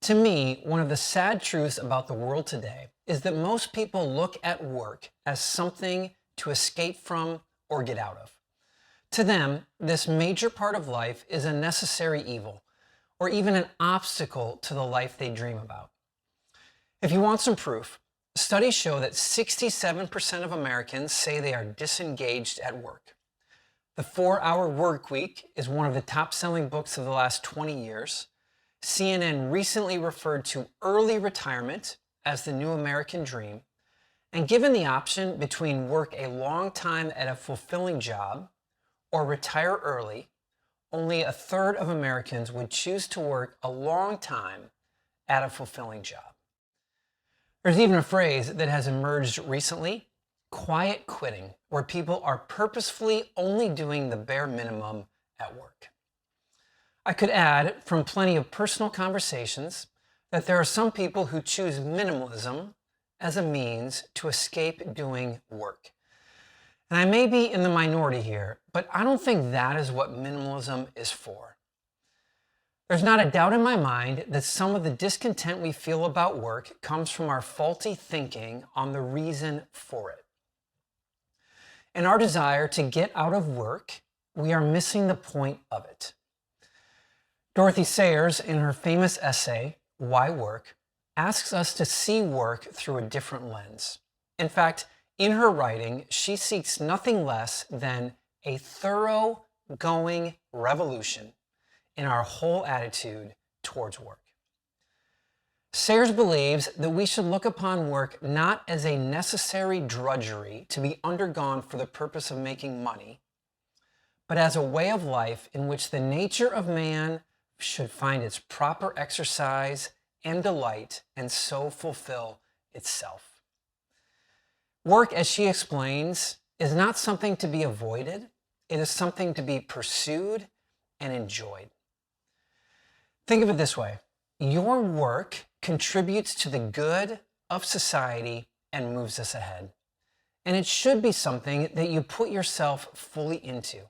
To me, one of the sad truths about the world today is that most people look at work as something to escape from or get out of. To them, this major part of life is a necessary evil or even an obstacle to the life they dream about. If you want some proof, studies show that 67% of Americans say they are disengaged at work. The 4-Hour Work Week is one of the top-selling books of the last 20 years. CNN recently referred to early retirement as the new American dream, and given the option between work a long time at a fulfilling job or retire early, only a third of Americans would choose to work a long time at a fulfilling job. There's even a phrase that has emerged recently, quiet quitting, where people are purposefully only doing the bare minimum at work. I could add, from plenty of personal conversations, that there are some people who choose minimalism as a means to escape doing work. And I may be in the minority here, but I don't think that is what minimalism is for. There's not a doubt in my mind that some of the discontent we feel about work comes from our faulty thinking on the reason for it. In our desire to get out of work, we are missing the point of it. Dorothy Sayers, in her famous essay, Why Work?, asks us to see work through a different lens. In fact, in her writing, she seeks nothing less than a thorough-going revolution in our whole attitude towards work. Sayers believes that we should look upon work not as a necessary drudgery to be undergone for the purpose of making money, but as a way of life in which the nature of man should find its proper exercise and delight and so fulfill itself. Work, as she explains, is not something to be avoided. It is something to be pursued and enjoyed. Think of it this way. Your work contributes to the good of society and moves us ahead. And it should be something that you put yourself fully into,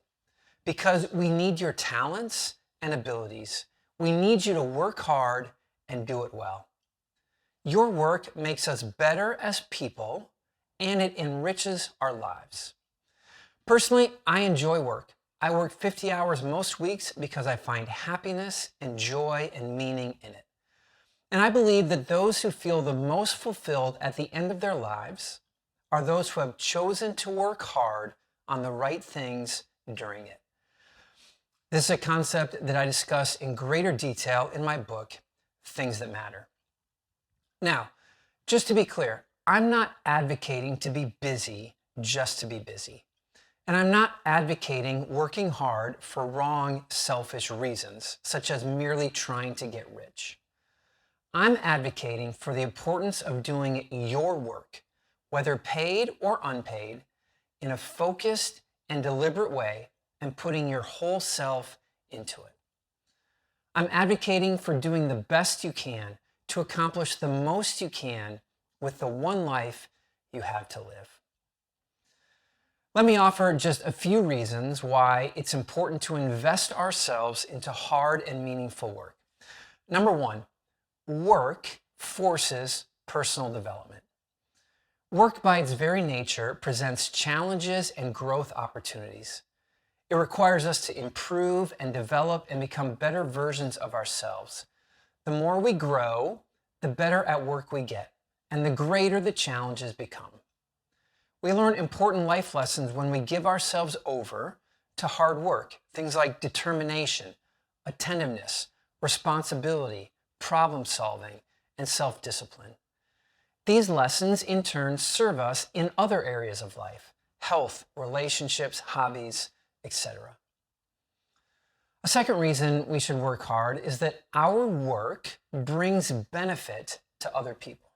because we need your talents and abilities. We need you to work hard and do it well. Your work makes us better as people, and it enriches our lives. Personally, I enjoy work. I work 50 hours most weeks because I find happiness and joy and meaning in it. And I believe that those who feel the most fulfilled at the end of their lives are those who have chosen to work hard on the right things during it. This is a concept that I discuss in greater detail in my book, Things That Matter. Now, just to be clear, I'm not advocating to be busy just to be busy. And I'm not advocating working hard for wrong, selfish reasons, such as merely trying to get rich. I'm advocating for the importance of doing your work, whether paid or unpaid, in a focused and deliberate way, and putting your whole self into it. I'm advocating for doing the best you can to accomplish the most you can with the one life you have to live. Let me offer just a few reasons why it's important to invest ourselves into hard and meaningful work. Number one, work forces personal development. Work by its very nature presents challenges and growth opportunities. It requires us to improve and develop and become better versions of ourselves. The more we grow, the better at work we get, and the greater the challenges become. We learn important life lessons when we give ourselves over to hard work, things like determination, attentiveness, responsibility, problem solving, and self-discipline. These lessons in turn serve us in other areas of life, health, relationships, hobbies, etc. A second reason we should work hard is that our work brings benefit to other people.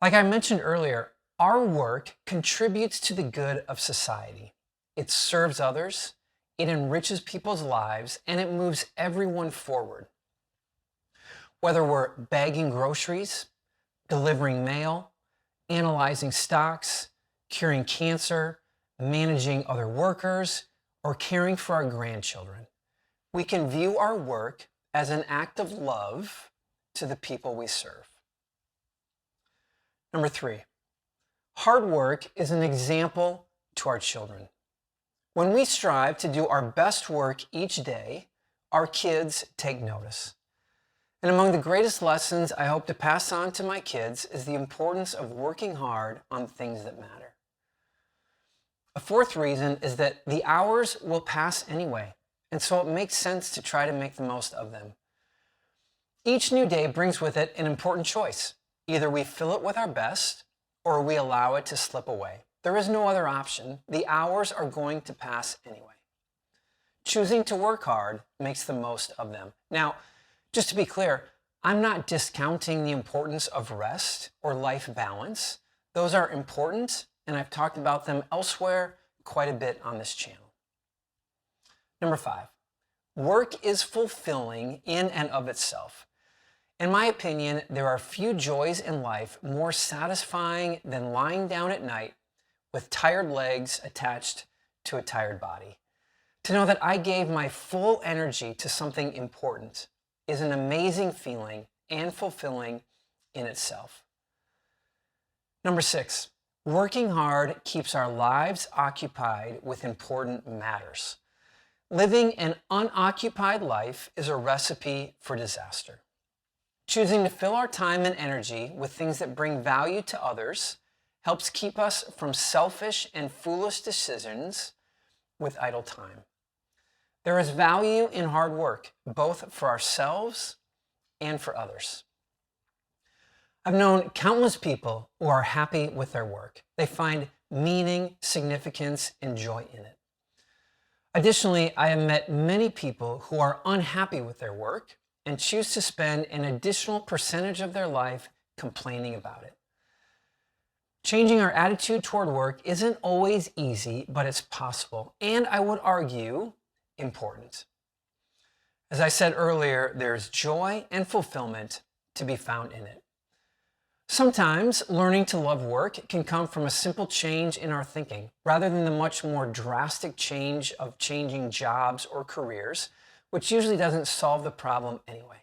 Like I mentioned earlier, our work contributes to the good of society. It serves others, it enriches people's lives, and it moves everyone forward. Whether we're bagging groceries, delivering mail, analyzing stocks, curing cancer, managing other workers, or caring for our grandchildren, we can view our work as an act of love to the people we serve. Number 3, hard work is an example to our children. When we strive to do our best work each day, our kids take notice. And among the greatest lessons I hope to pass on to my kids is the importance of working hard on things that matter. A fourth reason is that the hours will pass anyway, and so it makes sense to try to make the most of them. Each new day brings with it an important choice. Either we fill it with our best, or we allow it to slip away. There is no other option. The hours are going to pass anyway. Choosing to work hard makes the most of them. Now, just to be clear, I'm not discounting the importance of rest or life balance. Those are important, and I've talked about them elsewhere quite a bit on this channel. Number 5, work is fulfilling in and of itself. In my opinion, there are few joys in life more satisfying than lying down at night with tired legs attached to a tired body. To know that I gave my full energy to something important is an amazing feeling and fulfilling in itself. Number 6, working hard keeps our lives occupied with important matters. Living an unoccupied life is a recipe for disaster. Choosing to fill our time and energy with things that bring value to others helps keep us from selfish and foolish decisions with idle time. There is value in hard work, both for ourselves and for others. I've known countless people who are happy with their work. They find meaning, significance, and joy in it. Additionally, I have met many people who are unhappy with their work and choose to spend an additional percentage of their life complaining about it. Changing our attitude toward work isn't always easy, but it's possible, and I would argue, important. As I said earlier, there's joy and fulfillment to be found in it. Sometimes learning to love work can come from a simple change in our thinking, rather than the much more drastic change of changing jobs or careers, which usually doesn't solve the problem anyway.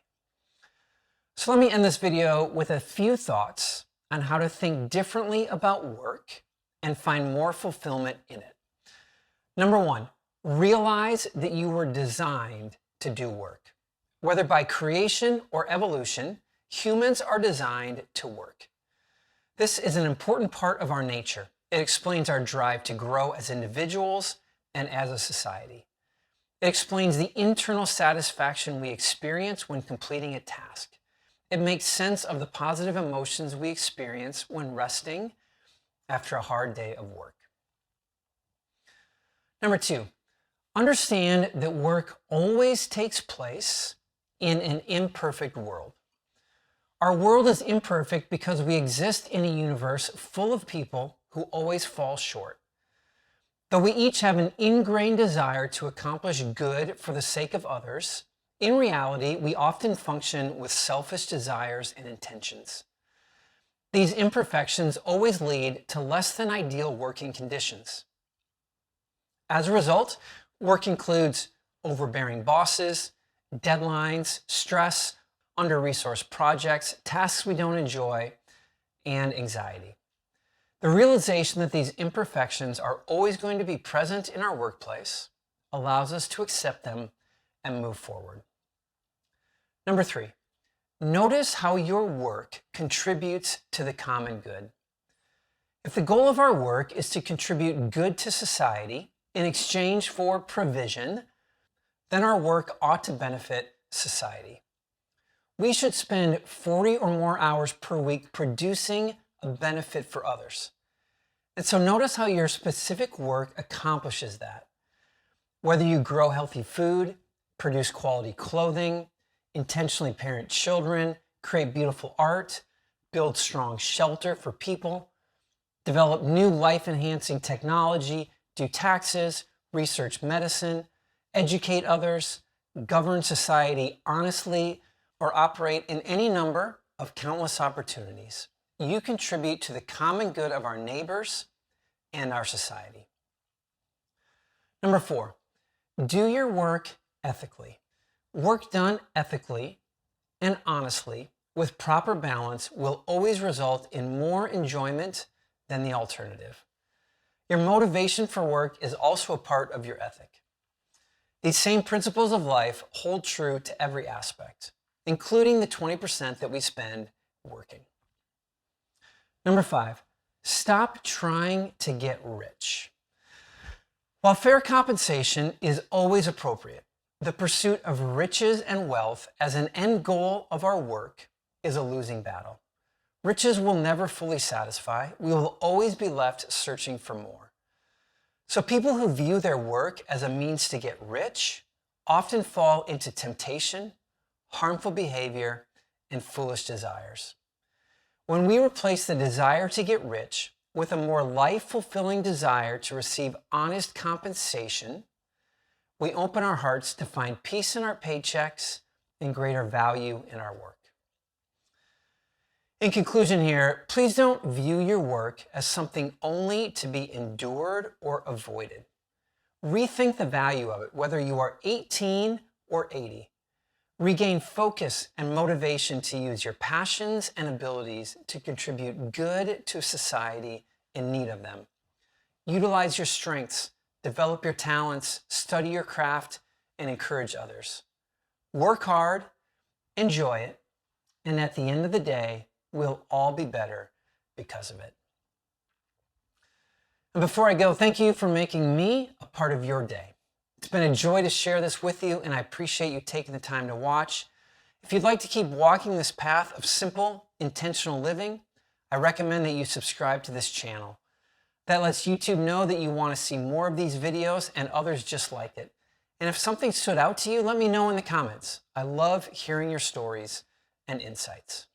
So let me end this video with a few thoughts on how to think differently about work and find more fulfillment in it. Number 1, realize that you were designed to do work. Whether by creation or evolution, humans are designed to work. This is an important part of our nature. It explains our drive to grow as individuals and as a society. It explains the internal satisfaction we experience when completing a task. It makes sense of the positive emotions we experience when resting after a hard day of work. Number 2, understand that work always takes place in an imperfect world. Our world is imperfect because we exist in a universe full of people who always fall short. Though we each have an ingrained desire to accomplish good for the sake of others, in reality, we often function with selfish desires and intentions. These imperfections always lead to less than ideal working conditions. As a result, work includes overbearing bosses, deadlines, stress, under-resourced projects, tasks we don't enjoy, and anxiety. The realization that these imperfections are always going to be present in our workplace allows us to accept them and move forward. Number 3, notice how your work contributes to the common good. If the goal of our work is to contribute good to society in exchange for provision, then our work ought to benefit society. We should spend 40 or more hours per week producing a benefit for others. And so notice how your specific work accomplishes that. Whether you grow healthy food, produce quality clothing, intentionally parent children, create beautiful art, build strong shelter for people, develop new life-enhancing technology, do taxes, research medicine, educate others, govern society honestly, or operate in any number of countless opportunities, you contribute to the common good of our neighbors and our society. Number 4, do your work ethically. Work done ethically and honestly with proper balance will always result in more enjoyment than the alternative. Your motivation for work is also a part of your ethic. These same principles of life hold true to every aspect, including the 20% that we spend working. Number 5, stop trying to get rich. While fair compensation is always appropriate, the pursuit of riches and wealth as an end goal of our work is a losing battle. Riches will never fully satisfy. We will always be left searching for more. So people who view their work as a means to get rich often fall into temptation, harmful behavior, and foolish desires. When we replace the desire to get rich with a more life-fulfilling desire to receive honest compensation, we open our hearts to find peace in our paychecks and greater value in our work. In conclusion here, please don't view your work as something only to be endured or avoided. Rethink the value of it, whether you are 18 or 80. Regain focus and motivation to use your passions and abilities to contribute good to society in need of them. Utilize your strengths, develop your talents, study your craft, and encourage others. Work hard, enjoy it, and at the end of the day, we'll all be better because of it. And before I go, thank you for making me a part of your day. It's been a joy to share this with you, and I appreciate you taking the time to watch. If you'd like to keep walking this path of simple, intentional living, I recommend that you subscribe to this channel. That lets YouTube know that you want to see more of these videos and others just like it. And if something stood out to you, let me know in the comments. I love hearing your stories and insights.